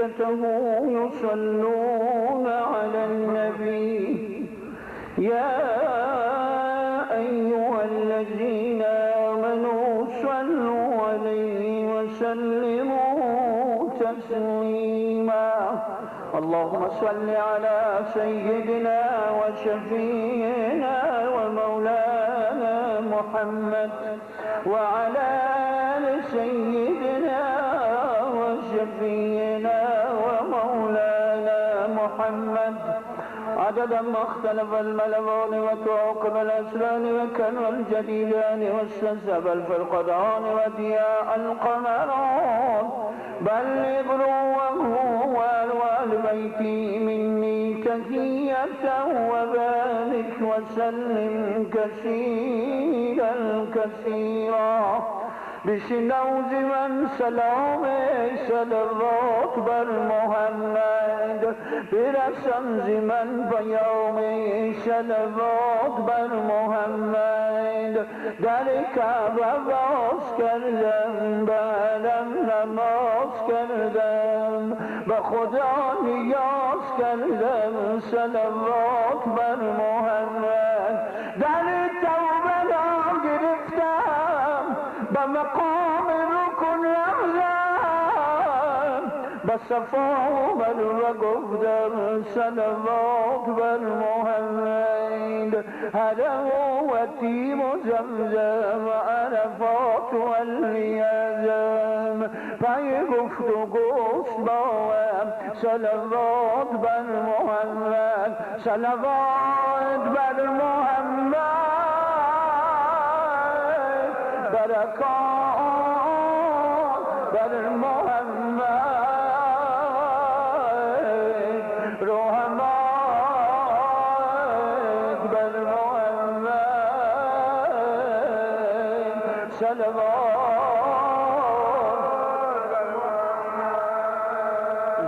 وملائكته يصلون على النبي يا أيها الذين آمنوا صلوا عليه وسلموا تسليما اللهم صل على سيدنا وشفيعنا ومولانا محمد وعلى آل سيدنا وشفيعنا ومولانا محمد عدد ما اختلف الملوان وتعقب الأسران وكانوا الجديدان واستنسب الفرقدان ودياء القمران بلغ روحه وآل بيتي مني تحية وبارك وسلم كثيرا كثيرا بشنوز من سلام صلوات بر محمد برسان زمن بیام صلوات بر محمد در کعبه باز کردم برم نماز کردم به خدا نیاز کردم صلوات بر محمد در توبه را گرفتم به مقام رکن رفتم به صفا آمد و گفتم صلوات بر محمد حرم و تیم و زمزم عرفات و الیزم پی گفت و گفت باهم صلوات بر محمد صلوات بر محمد برکات بر محمد رحمت بر محمد صلوات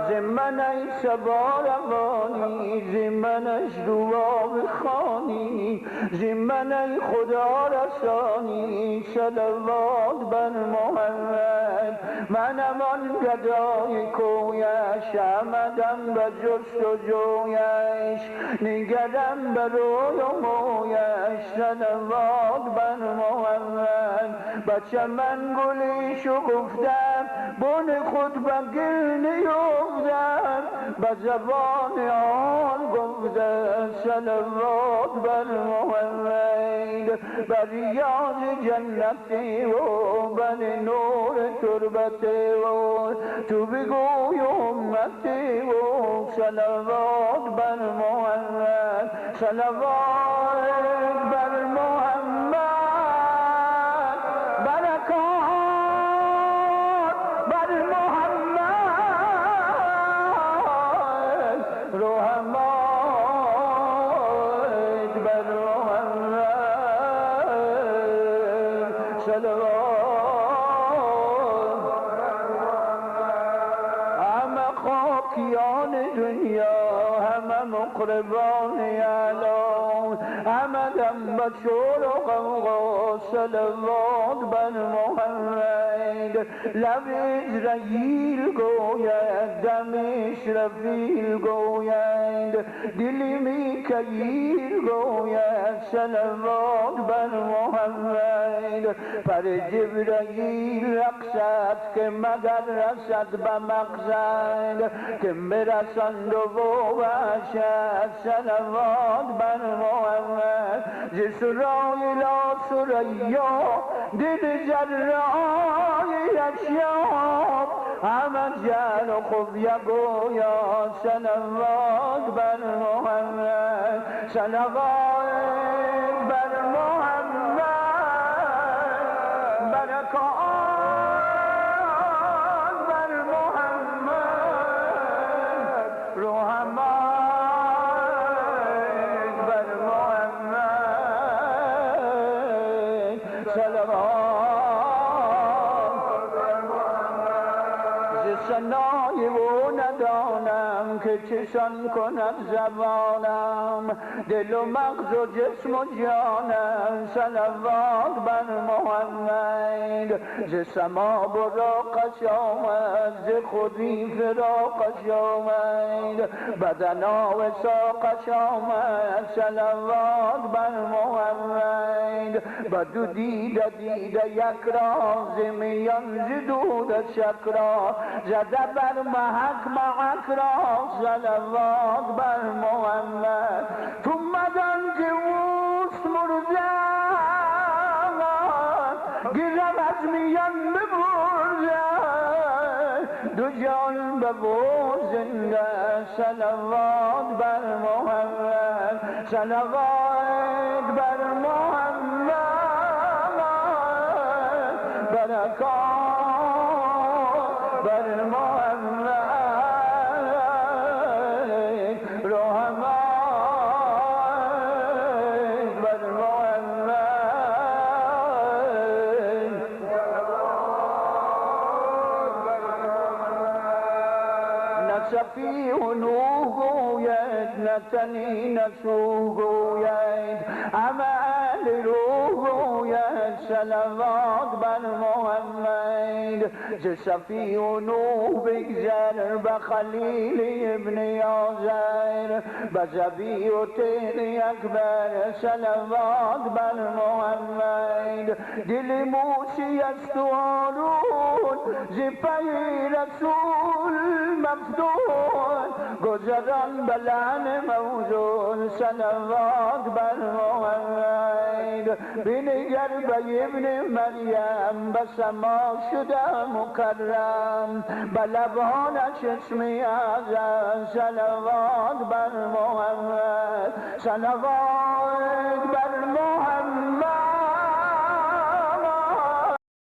زمنش سبارمانی زمنش دعا بخوانی زمنش خدا رسانی صلوات بر محمد منم آن گدای کویش آمدم به جست و جویش نگردم به روی و مویش صلوات بر محمد بچه من گلیشو گفتم بن خود به گل نیفتم به زبان آن گفتم صلوات بر محمد بر ریاض جنتی و بر نور تربتی و تو بگوی امتی و صلوات بر محمد صلوات بر محمد برکات بر محمد رحمت بر محمد صلوات همه خاکیان دنیا همه مقربان اعلام همه دم به شور و غوغا صلوات بر محمد لب اسرائیل گوید دم اسرافیل گوید دل میکائیل گوید صلوات بر محمد پر جبرائیل رقصد که مگر رسد به مقصد که برسند و باشد صلوات بر محمد ز سرای لا سریا دل جرای اشیاب همه جل و خفیه گویا صلوات بر محمد صلوات بر محمد برکات بر محمد رحمت بر محمد صلوات ز ثنای او ندانم که به چشان کند زبانم، دل و مغز و جسم و جانم، صلوات بر محمد. ز سما براقش آمد، ز خودی فراقش آمد، بدنا و ساقش آمد، صلوات بر محمد. بدو دیده یک راز میان ز دود شک را، زده بر محک محک را، صلوات بر محمد. تو مدن که اوست مرزد، گیرم از میان ببرزد، دو جان ببر زنده، صلوات بر محمد. صلوات بر محمد، برکات بر محمد، رحمت بر محمد. نه صفیح و نوح گوید، نه تنین سوح گوید، عمل روح گوید، صلوات بر محمد. ز صفی و نوح بگذر، به خلیل ابن آزر، به زبی و طیر اکبر، صلوات بر محمد. دل موسی است و هارون، ز پی رسول مفتون، گذران به لعن موزون، صلوات بر محمد. بنگر به ابن مریم، به سما شده مکرم، به لبانش اسم اعظم، صلوات بر محمد. صلوات بر محمد،